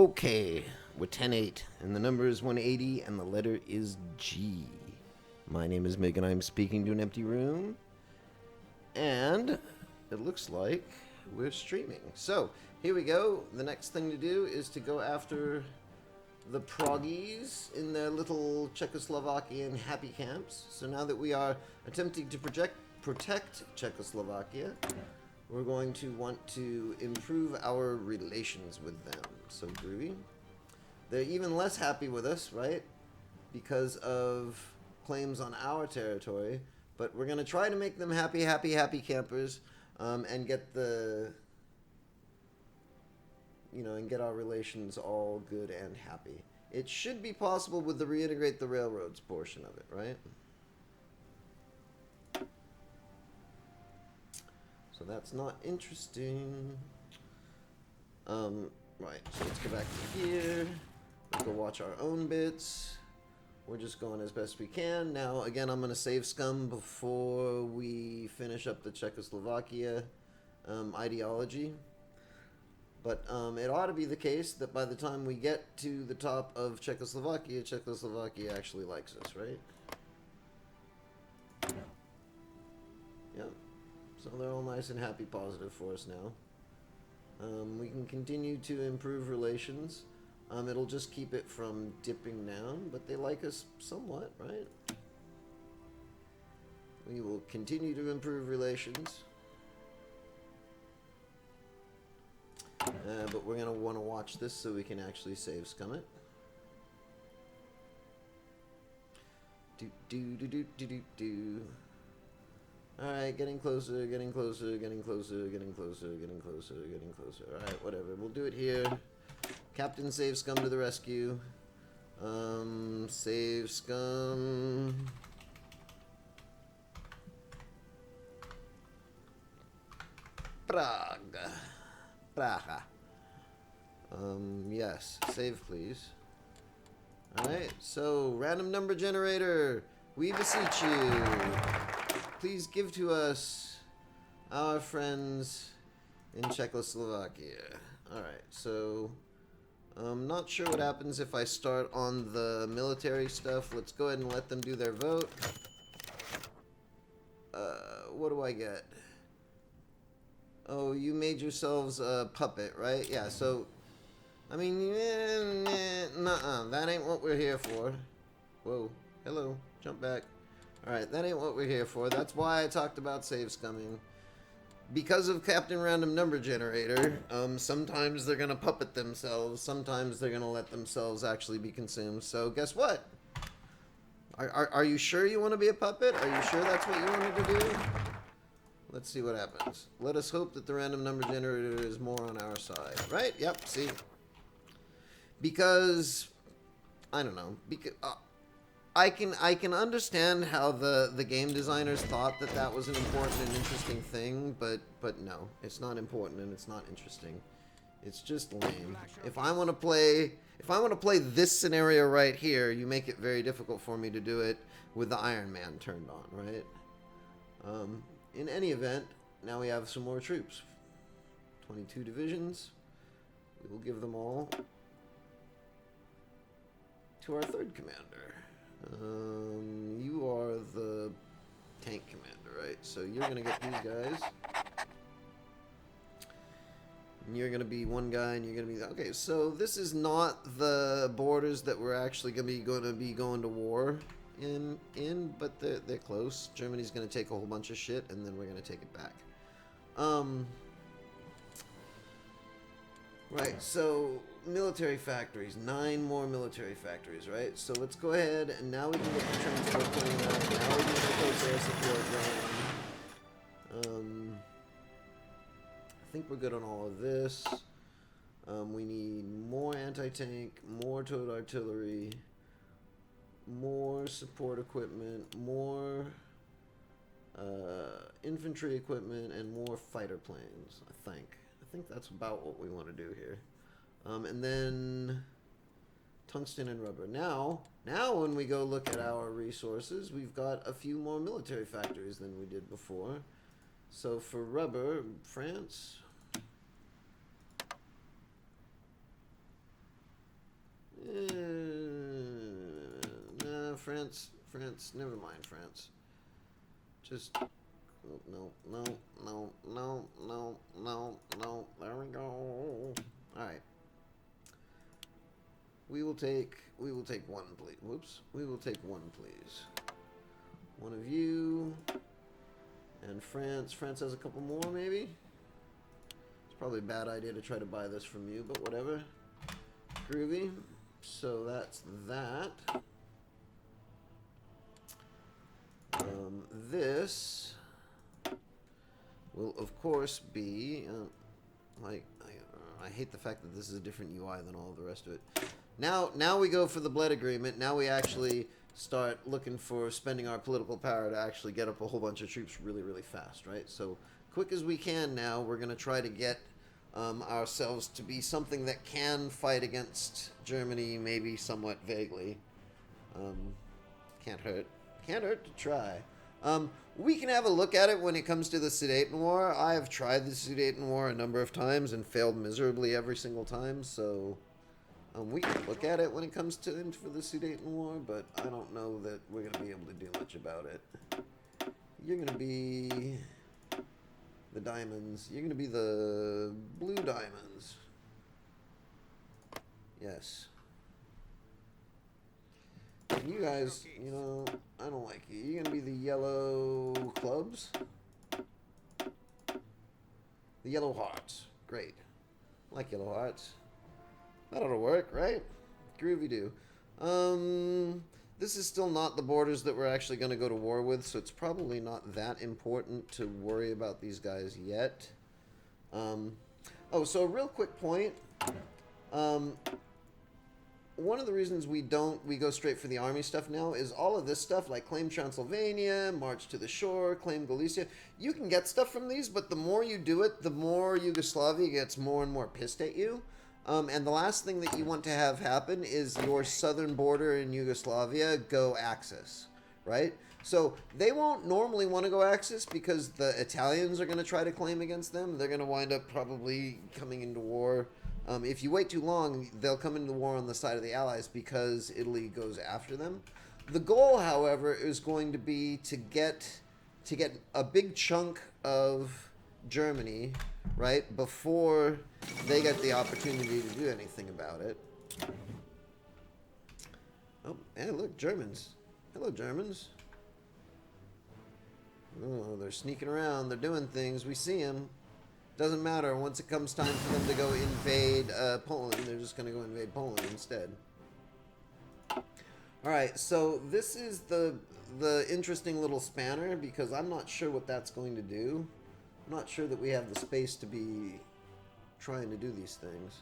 Okay, we're 10-8, and the number is 180, and the letter is G. My name is Meg, and I'm speaking to an empty room. And it looks like we're streaming. So, here we go. The next thing to do is to go after the proggies in their little Czechoslovakian happy camps. So now that we are attempting to protect Czechoslovakia, we're going to want to improve our relations with them. So, groovy. They're even less happy with us, right? Because of claims on our territory. But we're going to try to make them happy campers, and get the, and get our relations all good and happy. It should be possible with the reintegrate the railroads portion of it, right? So that's not interesting. Right, so let's go back to here. Let's go watch our own bits. We're just going as best we can. Now, again, I'm going to save scum before we finish up the Czechoslovakia ideology. But it ought to be the case that by the time we get to the top of Czechoslovakia, Czechoslovakia actually likes us, right? Yep. So they're all nice and happy, positive for us now. We can continue to improve relations. It'll just keep it from dipping down, but they like us somewhat, right? We will continue to improve relations. But we're going to want to watch this so we can actually save scum it. Alright, getting closer, getting closer, getting closer, getting closer, getting closer, getting closer. Alright, whatever. We'll do it here. Captain Save Scum to the rescue. Save Scum. Prague. Praha. Yes. Save, please. Alright, so, random number generator. We beseech you. Please give to us our friends in Czechoslovakia. Alright, so I'm not sure what happens if I start on the military stuff. Let's go ahead and let them do their vote. What do I get? Oh, you made yourselves a puppet, right? Yeah, so, I mean, nuh-uh, that ain't what we're here for. Whoa, hello, jump back. Alright, that ain't what we're here for. That's why I talked about save scumming. Because of Captain Random Number Generator, sometimes they're gonna puppet themselves, sometimes they're gonna let themselves actually be consumed. So, guess what? Are you sure you want to be a puppet? Are you sure that's what you wanted to do? Let's see what happens. Let us hope that the Random Number Generator is more on our side. Right? Yep, see? Because, I don't know, because... I can understand how the game designers thought that that was an important and interesting thing, but no, it's not important and it's not interesting. It's just lame. If I want to play this scenario right here, you make it very difficult for me to do it with the Iron Man turned on, right? In any event, now we have some more troops. 22 divisions. We will give them all to our third commander. You are the tank commander, right? So you're gonna get these guys. And you're gonna be one guy, and you're gonna be... Okay, so this is not the borders that we're actually gonna be going to war in, but they're close. Germany's gonna take a whole bunch of shit, and then we're gonna take it back. Right, so... military factories, 9 more military factories, right? So let's go ahead and now we can get the transport plane out. Now we can get those air support going. I think we're good on all of this. We need more anti-tank, more towed artillery, more support equipment, more infantry equipment, and more fighter planes, I think. I think that's about what we want to do here. And then tungsten and rubber. Now when we go look at our resources, we've got a few more military factories than we did before. So for rubber, France, France, never mind, France. Just, no, there we go. Alright. We will take one, please. Whoops. We will take one, please. One of you. And France. France has a couple more, maybe? It's probably a bad idea to try to buy this from you, but whatever. Groovy. So that's that. This will, of course, be... I hate the fact that this is a different UI than all the rest of it. Now we go for the Bled Agreement. Now we actually start looking for spending our political power to actually get up a whole bunch of troops really, really fast, right? So, quick as we can now, we're going to try to get ourselves to be something that can fight against Germany, maybe somewhat vaguely. Can't hurt. Can't hurt to try. We can have a look at it when it comes to the Sudeten War. I have tried the Sudeten War a number of times and failed miserably every single time, so we can look at it when it comes to for the Sudeten War, but I don't know that we're going to be able to do much about it. You're going to be the diamonds. You're going to be the blue diamonds. Yes. And you guys, you know, I don't like you. You're going to be the yellow clubs. The yellow hearts. Great. I like yellow hearts. That ought to work, right? Groovy do. This is still not the borders that we're actually going to go to war with, so it's probably not that important to worry about these guys yet. Oh, so a real quick point. One of the reasons we go straight for the army stuff now is all of this stuff, like claim Transylvania, march to the shore, claim Galicia. You can get stuff from these, but the more you do it, the more Yugoslavia gets more and more pissed at you. And the last thing that you want to have happen is your southern border in Yugoslavia go Axis, right? So they won't normally want to go Axis because the Italians are going to try to claim against them. They're going to wind up probably coming into war. If you wait too long, they'll come into war on the side of the Allies because Italy goes after them. The goal, however, is going to be to get a big chunk of Germany, right, before they get the opportunity to do anything about it. Oh, hey, look, Germans. Hello, Germans. Oh, they're sneaking around. They're doing things. We see them. Doesn't matter. Once it comes time for them to go invade Poland, they're just going to go invade Poland instead. Alright, so this is the interesting little spanner, because I'm not sure what that's going to do. I'm not sure that we have the space to be trying to do these things.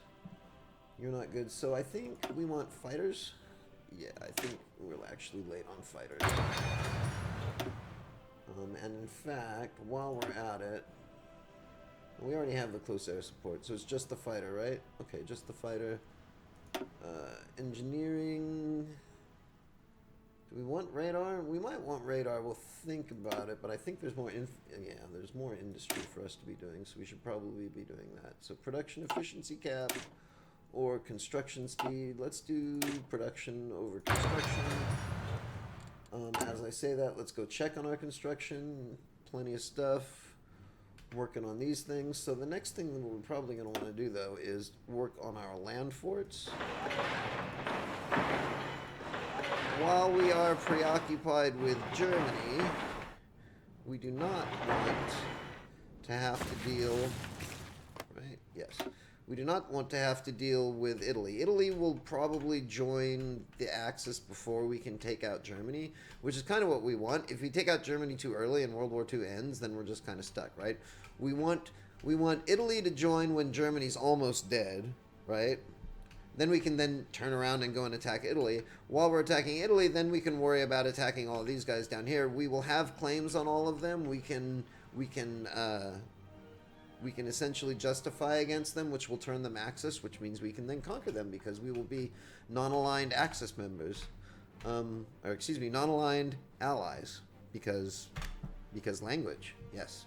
You're not good. So I think we want fighters. Yeah, I think we're actually late on fighters. And in fact, while we're at it, we already have the close air support, so it's just the fighter, right? Okay, just the fighter. Engineering. Do we want radar? We might want radar. We'll think about it, but I think there's more there's more industry for us to be doing, so we should probably be doing that. So production efficiency cap or construction speed. Let's do production over construction. As I say that, let's go check on our construction. Plenty of stuff. Working on these things. So the next thing that we're probably going to want to do, though, is work on our land forts. While we are preoccupied with Germany, we do not want to have to deal... Right? Yes. We do not want to have to deal with Italy. Italy will probably join the Axis before we can take out Germany, which is kind of what we want. If we take out Germany too early and World War II ends, then we're just kind of stuck, right? We want Italy to join when Germany's almost dead, right? Then we can then turn around and go and attack Italy. While we're attacking Italy, then we can worry about attacking all of these guys down here. We will have claims on all of them. We can essentially justify against them, which will turn them Axis, which means we can then conquer them because we will be non-aligned Axis members. Or excuse me, non-aligned allies because language, yes.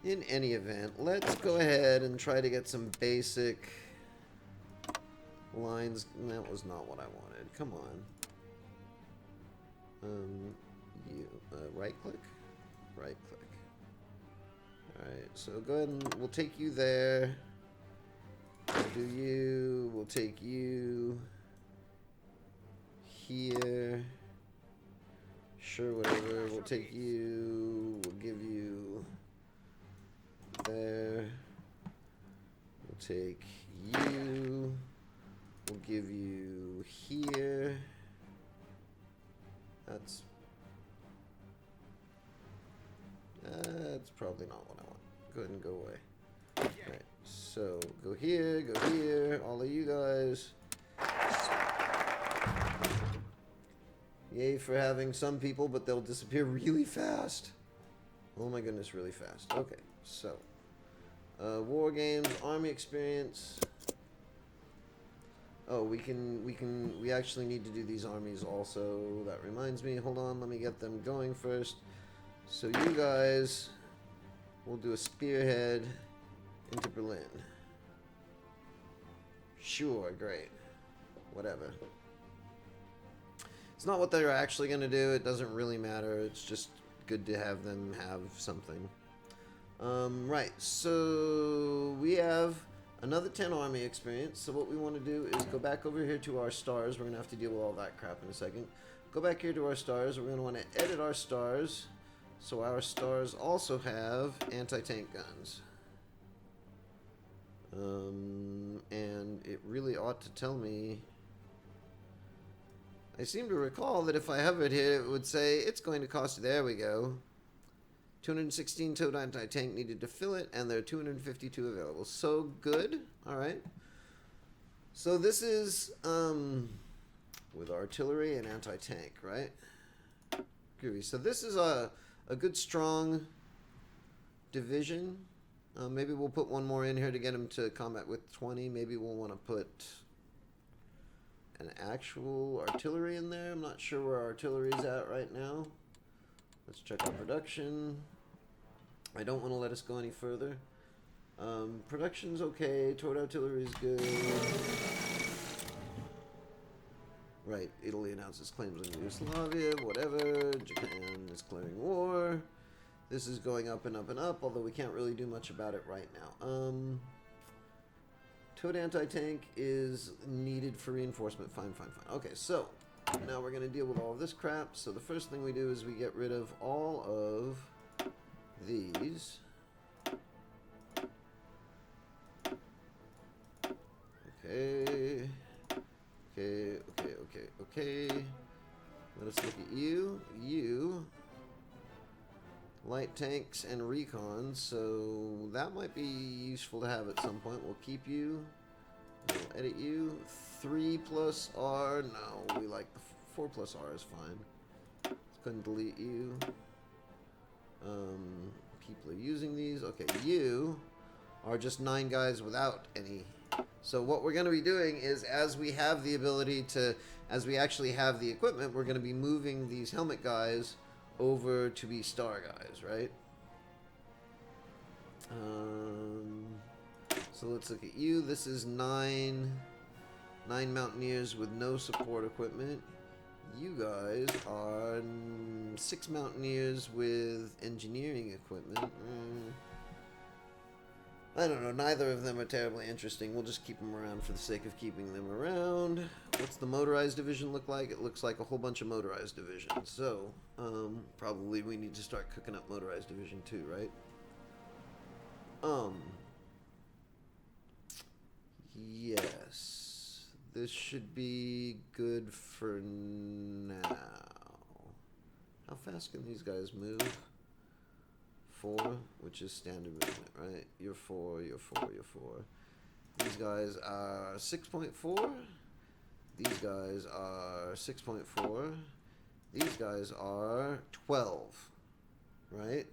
In any event, let's go ahead and try to get some basic lines. That was not what I wanted. Come on. Right click? Right click. Alright, so go ahead and we'll take you there. We'll do you. We'll take you here. Sure, whatever. We'll take you. We'll give you there. We'll take you. We'll give you here. That's probably not what I want. Go ahead and go away. Alright, so go here, all of you guys. Yay for having some people, but they'll disappear really fast. Oh my goodness, really fast. Okay, so war games, army experience. Oh, we actually need to do these armies also. That reminds me, hold on, let me get them going first. So you guys will do a spearhead into Berlin. Sure, great. Whatever. It's not what they're actually going to do. It doesn't really matter. It's just good to have them have something. Right, so we have another 10 army experience. So what we want to do is go back over here to our stars. We're going to have to deal with all that crap in a second. Go back here to our stars. We're going to want to edit our stars. So our stars also have anti-tank guns. And it really ought to tell me... I seem to recall that if I hovered here, it would say it's going to cost... There we go. 216 towed anti-tank needed to fill it, and there are 252 available. So good. Alright. So this is with artillery and anti-tank, right? Groovy. So this is a good, strong division. Maybe we'll put one more in here to get him to combat with 20. Maybe we'll want to put an actual artillery in there. I'm not sure where artillery is at right now. Let's check our production. I don't want to let us go any further. Production's okay. Towed artillery is good. Right, Italy announces claims on Yugoslavia, whatever. Japan is declaring war. This is going up and up and up, although we can't really do much about it right now. Towed anti-tank is needed for reinforcement. Fine. Okay, so now we're going to deal with all of this crap. So the first thing we do is we get rid of all of these. Okay. Let us look at you. You. Light tanks and recons, so that might be useful to have at some point. We'll keep you. We'll edit you. 3 plus R. No, we like the 4 plus R is fine. Let's go ahead and delete you. People are using these. Okay, you are just 9 guys without any. So what we're going to be doing is, as we have the ability to, as we actually have the equipment, we're going to be moving these helmet guys over to be star guys, right? So let's look at you. This is 9 mountaineers with no support equipment. You guys are 6 mountaineers with engineering equipment. I don't know. Neither of them are terribly interesting. We'll just keep them around for the sake of keeping them around. What's the motorized division look like? It looks like a whole bunch of motorized divisions. So, probably we need to start cooking up motorized division too, right? Yes. This should be good for now. How fast can these guys move? 4, which is standard movement, right? You're 4, you're 4, you're 4. These guys are 6.4. These guys are 6.4. These guys are 12, right?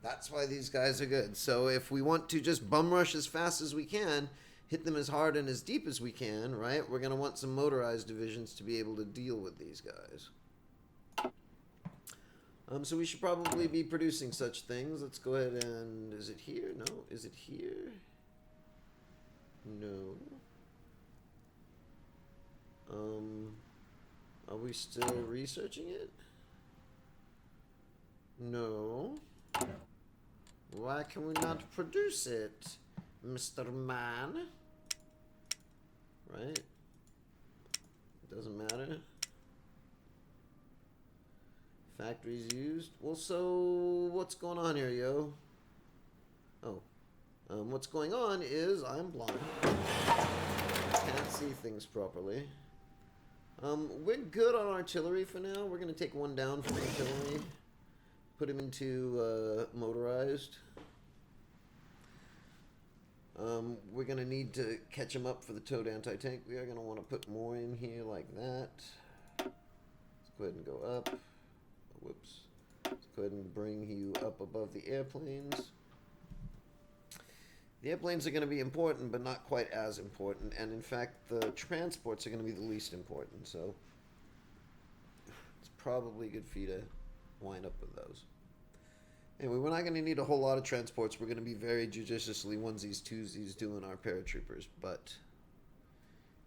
That's why these guys are good. So if we want to just bum rush as fast as we can, hit them as hard and as deep as we can, right? We're going to want some motorized divisions to be able to deal with these guys. So we should probably be producing such things. Let's go ahead and... Is it here? No. Is it here? No. Are we still researching it? No. Why can we not produce it, Mr. Man? Right? Doesn't matter. Factories used. Well, so what's going on here, yo? Oh. What's going on is I'm blind. Can't see things properly. We're good on artillery for now. We're going to take one down from artillery. Put him into motorized. We're going to need to catch him up for the towed anti-tank. We are going to want to put more in here like that. Let's go ahead and go up. Whoops. Let's go ahead and bring you up above the airplanes. The airplanes are going to be important, but not quite as important. And in fact, the transports are going to be the least important. So it's probably good for you to wind up with those. Anyway, we're not going to need a whole lot of transports. We're going to be very judiciously onesies, twosies doing our paratroopers. But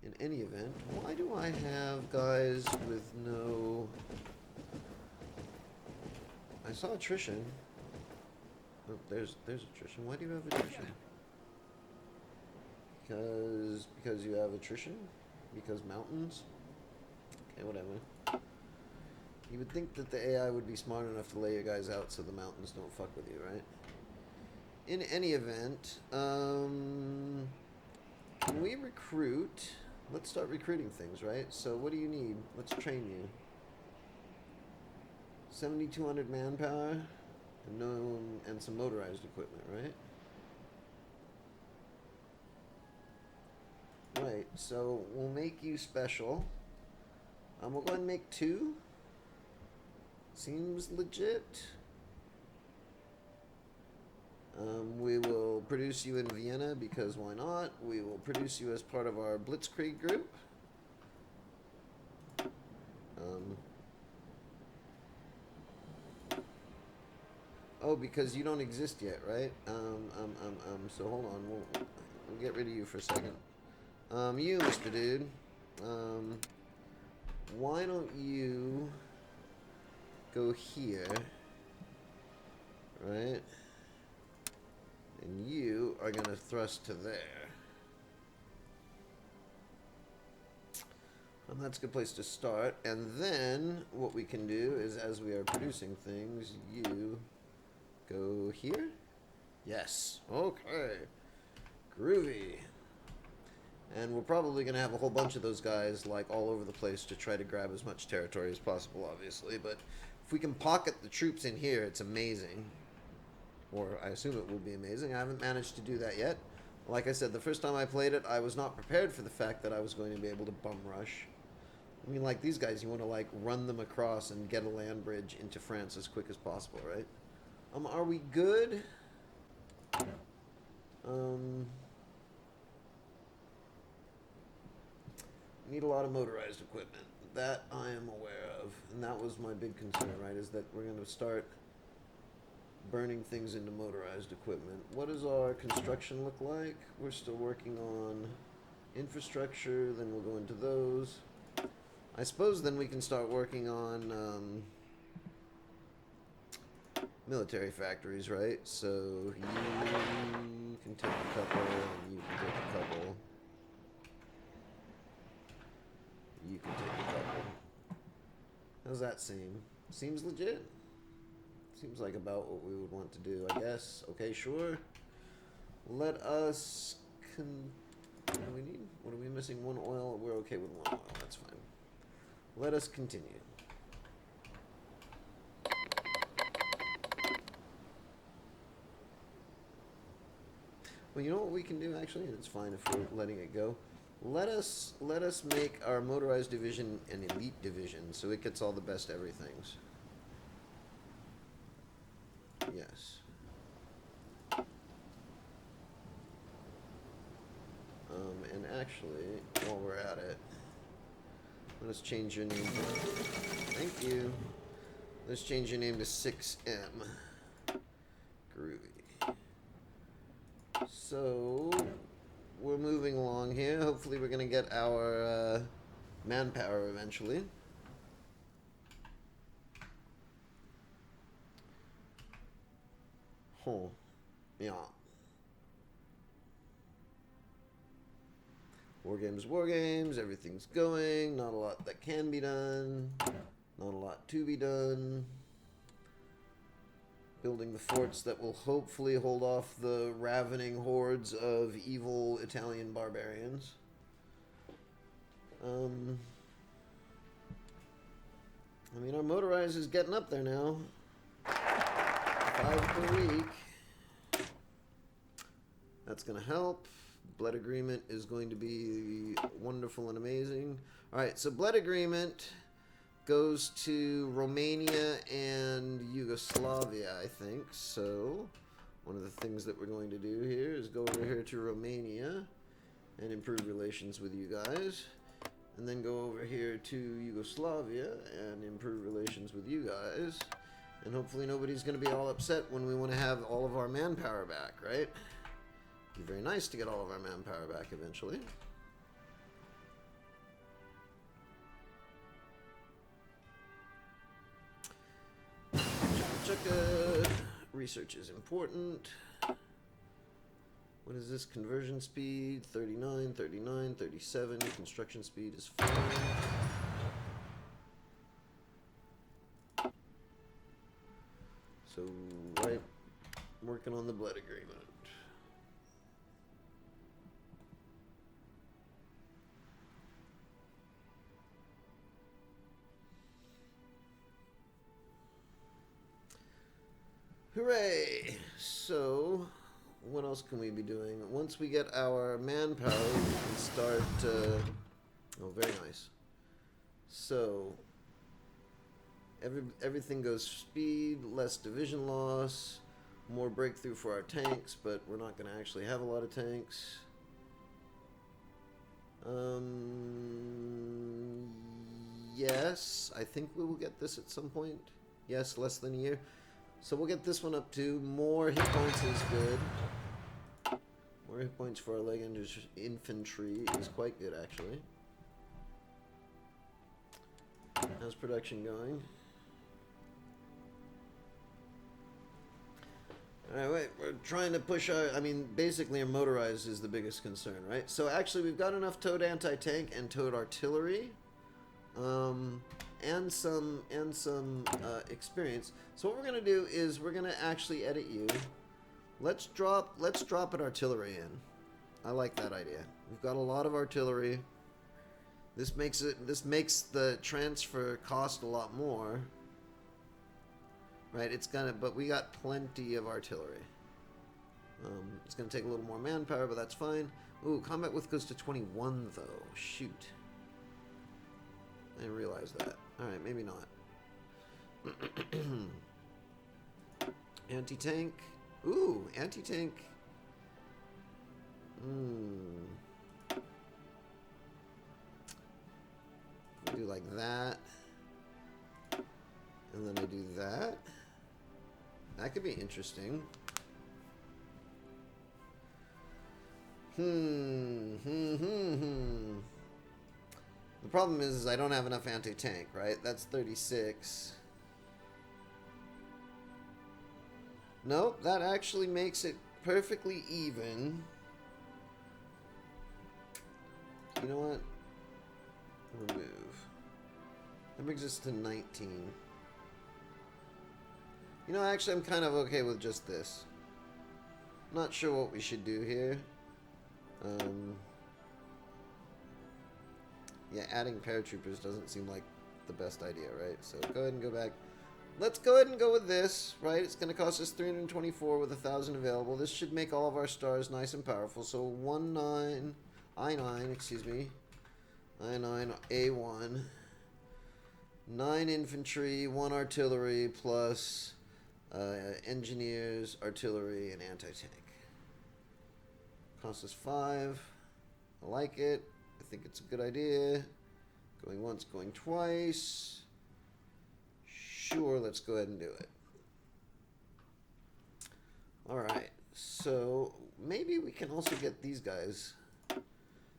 in any event, why do I have guys with no... I saw attrition. Oh, there's attrition. Why do you have attrition? Because you have attrition? Because mountains? Okay, whatever. You would think that the AI would be smart enough to lay your guys out so the mountains don't fuck with you, right? In any event, can we recruit? Let's start recruiting things, right? So what do you need? Let's train you. 7,200 manpower and some motorized equipment, right? Right, so we'll make you special. We'll go ahead and make 2. Seems legit. We will produce you in Vienna because why not? We will produce you as part of our Blitzkrieg group. Oh, because you don't exist yet, right? So hold on. We'll get rid of you for a second. You, Mr. Dude. Why don't you go here, right? And you are going to thrust to there. And that's a good place to start. And then what we can do is, as we are producing things, you go here. Yes. Okay. Groovy. And we're probably going to have a whole bunch of those guys, like, all over the place to try to grab as much territory as possible, obviously. But if we can pocket the troops in here, it's amazing. Or I assume it will be amazing. I haven't managed to do that yet. Like I said, the first time I played it, I was not prepared for the fact that I was going to be able to bum rush. I mean, like these guys, you want to, like, run them across and get a land bridge into France as quick as possible, right? Are we good? Need a lot of motorized equipment. That I am aware of. And that was my big concern, right? Is that we're going to start burning things into motorized equipment. What does our construction look like? We're still working on infrastructure. Then we'll go into those. I suppose then we can start working on military factories, right? So you can take a couple, and you can take a couple. You can take a couple. How's that seem? Seems legit. Seems like about what we would want to do, I guess. Okay, sure. Let us what do we need? What are we missing? 1 oil. We're okay with 1 oil. That's fine. Let us continue. Well, you know what we can do, actually? And it's fine if we're letting it go. Let us make our motorized division an elite division, so it gets all the best everythings. Yes. And actually, while we're at it, let us change your name to... Thank you. Let's change your name to 6M. Groovy. So... we're moving along here. Hopefully we're going to get our manpower eventually. Yeah. War games, everything's going. Not a lot that can be done. Not a lot to be done. Building the forts that will hopefully hold off the ravening hordes of evil Italian barbarians. I mean, our motorized is getting up there now. 5 per week. That's going to help. Blood agreement is going to be wonderful and amazing. Alright, so blood agreement goes to Romania and Yugoslavia, I think. So, one of the things that we're going to do here is go over here to Romania and improve relations with you guys. And then go over here to Yugoslavia and improve relations with you guys. And hopefully nobody's going to be all upset when we want to have all of our manpower back, right? Be very nice to get all of our manpower back eventually. Research is important. What is this? Conversion speed 39, 39, 37. Construction speed is 4. So, right, working on the blood agreement. Hooray! So, what else can we be doing? Once we get our manpower, we can start... oh, very nice. So, everything goes speed, less division loss, more breakthrough for our tanks, but we're not going to actually have a lot of tanks. Yes, I think we will get this at some point. Yes, less than a year. So we'll get this one up to more hit points is good. More hit points for our leg infantry is quite good, actually. How's production going? Alright, wait, we're trying to push our... I mean, basically our motorized is the biggest concern, right? So actually we've got enough towed anti-tank and towed artillery. And some experience. So what we're gonna do is we're gonna actually edit you. Let's drop an artillery in. I like that idea. We've got a lot of artillery. This makes the transfer cost a lot more. Right? But we got plenty of artillery. It's gonna take a little more manpower, but that's fine. Ooh, combat width goes to 21 though. Shoot. I didn't realize that. Alright, maybe not. Anti-tank. Ooh, anti-tank. I do like that. And then I do that. That could be interesting. The problem is I don't have enough anti-tank, right? That's 36. Nope, that actually makes it perfectly even. You know what? Remove. That brings us to 19. You know, actually, I'm kind of okay with just this. Not sure what we should do here. Yeah, adding paratroopers doesn't seem like the best idea, right? So go ahead and go back. Let's go ahead and go with this, right? It's going to cost us 324 with 1,000 available. This should make all of our stars nice and powerful. So I9, excuse me. I9, A1. 9 infantry, 1 artillery, plus engineers, artillery, and anti-tank. Costs us 5. I like it. I think it's a good idea. Going once, going twice. Sure, let's go ahead and do it. Alright, so maybe we can also get these guys.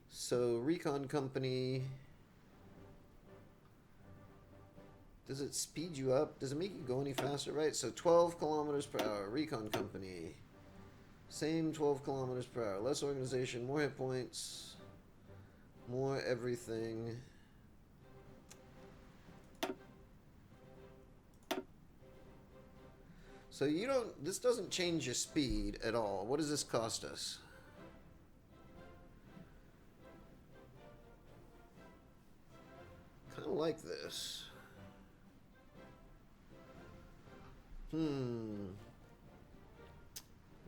So, Recon Company. Does it speed you up? Does it make you go any faster, right? So 12 kilometers per hour. Recon company. Same 12 kilometers per hour. Less organization, more hit points, more everything. So you don't, this doesn't change your speed at all. What does this cost us? Kind of like this.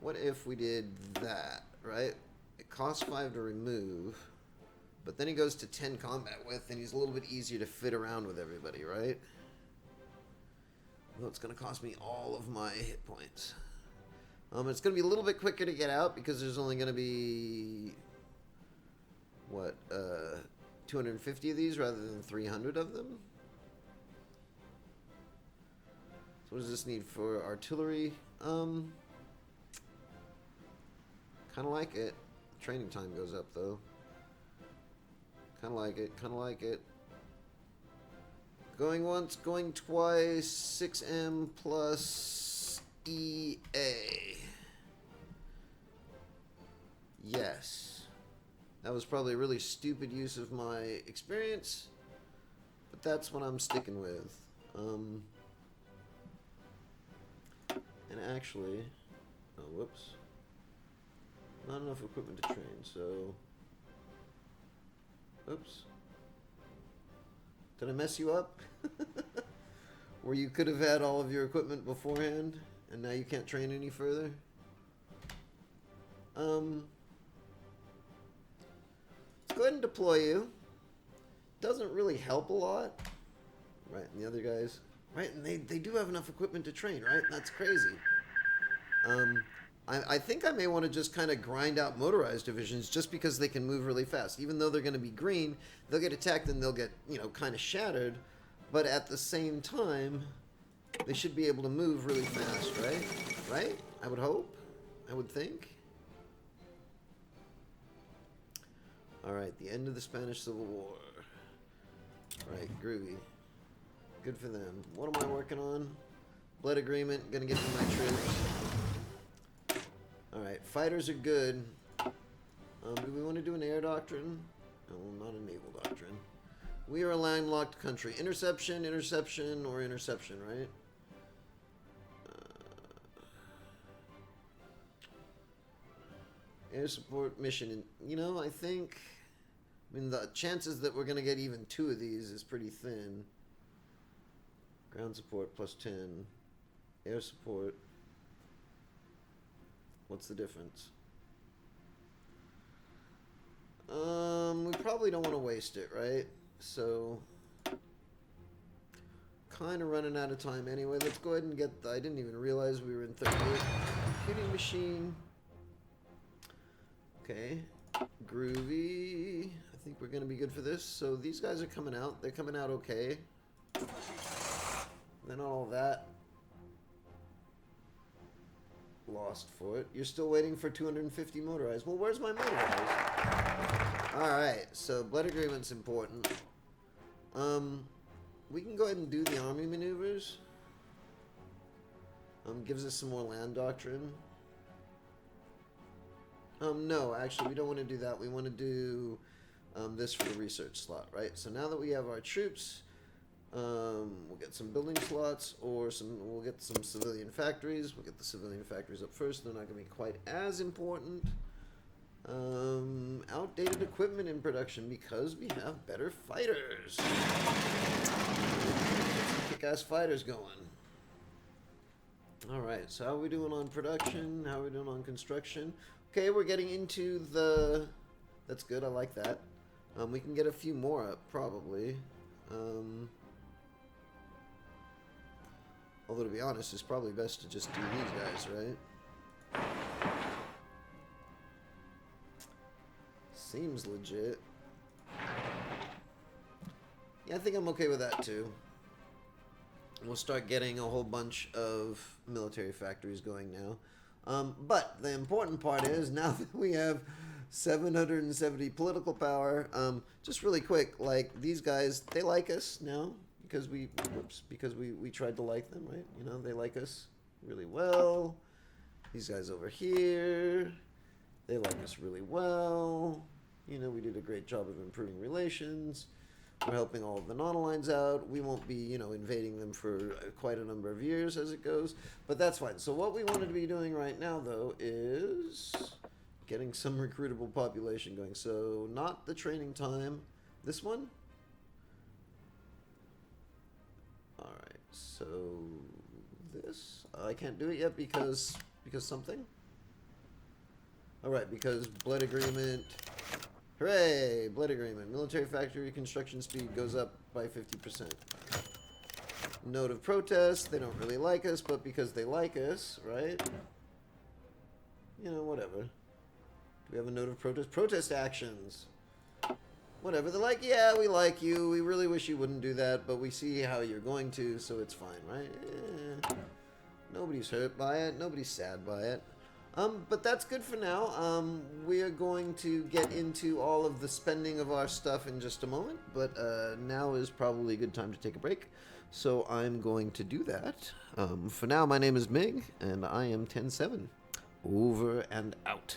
What if we did that, right? It costs 5 to remove, but then he goes to 10 combat with, and he's a little bit easier to fit around with everybody, right? Well, it's going to cost me all of my hit points. It's going to be a little bit quicker to get out because there's only going to be, what, 250 of these rather than 300 of them? So what does this need for artillery? Kind of like it. Training time goes up, though. Kind of like it, kind of like it. Going once, going twice, 6M plus EA. Yes. That was probably a really stupid use of my experience, but that's what I'm sticking with. And actually, oh, whoops. Not enough equipment to train, so... Oops. Did I mess you up? Where you could have had all of your equipment beforehand, and now you can't train any further? Let's go ahead and deploy you. Doesn't really help a lot. Right, and the other guys... Right, and they do have enough equipment to train, right? That's crazy. I think I may want to just kind of grind out motorized divisions just because they can move really fast. Even though they're going to be green, they'll get attacked and they'll get, you know, kind of shattered. But at the same time, they should be able to move really fast, right? Right? I would hope. I would think. Alright, the end of the Spanish Civil War. Right, groovy. Good for them. What am I working on? Blood agreement, gonna get to my troops. Alright, fighters are good. Do we want to do an air doctrine? No, not a naval doctrine. We are a landlocked country. Interception, interception, or interception, right? Air support mission. You know, I think... I mean, the chances that we're going to get even 2 of these is pretty thin. Ground support plus 10. Air support. What's the difference? We probably don't want to waste it, right? So, kind of running out of time anyway. Let's go ahead and get the... I didn't even realize we were in 38. Computing machine. Okay. Groovy. I think we're going to be good for this. So these guys are coming out. They're coming out okay. Then all that. Lost for it. You're still waiting for 250 motorized. Well, where's my motorized? Alright, so blood agreement's important. We can go ahead and do the army maneuvers. Gives us some more land doctrine. No, actually, we don't want to do that. We want to do this for the research slot, right? So now that we have our troops, we'll get some building slots, or we'll get some civilian factories. We'll get the civilian factories up first. They're not going to be quite as important. Outdated equipment in production because we have better fighters. Kick-ass fighters going. Alright, so how are we doing on production? How are we doing on construction? Okay, we're getting into the... That's good, I like that. We can get a few more up, probably. Although, to be honest, it's probably best to just do these guys, right? Seems legit. Yeah, I think I'm okay with that, too. We'll start getting a whole bunch of military factories going now. But the important part is, now that we have 770 political power, just really quick, like, these guys, they like us now. because we tried to like them, right? You know, they like us really well. These guys over here, they like us really well. You know, we did a great job of improving relations. We're helping all of the non-aligneds out. We won't be, you know, invading them for quite a number of years as it goes, but that's fine. So what we wanted to be doing right now, though, is getting some recruitable population going. So not the training time. This one? Alright, so this? I can't do it yet because something? Alright, because blood agreement. Hooray! Blood agreement. Military factory construction speed goes up by 50%. Note of protest. They don't really like us, but because they like us, right? You know, whatever. Do we have a note of protest? Protest actions. Whatever. They're like, yeah, we like you. We really wish you wouldn't do that, but we see how you're going to, so it's fine, right? Nobody's hurt by it. Nobody's sad by it. But that's good for now. We are going to get into all of the spending of our stuff in just a moment, but now is probably a good time to take a break. So I'm going to do that. For now, my name is Mig, and I am 10-7. Over and out.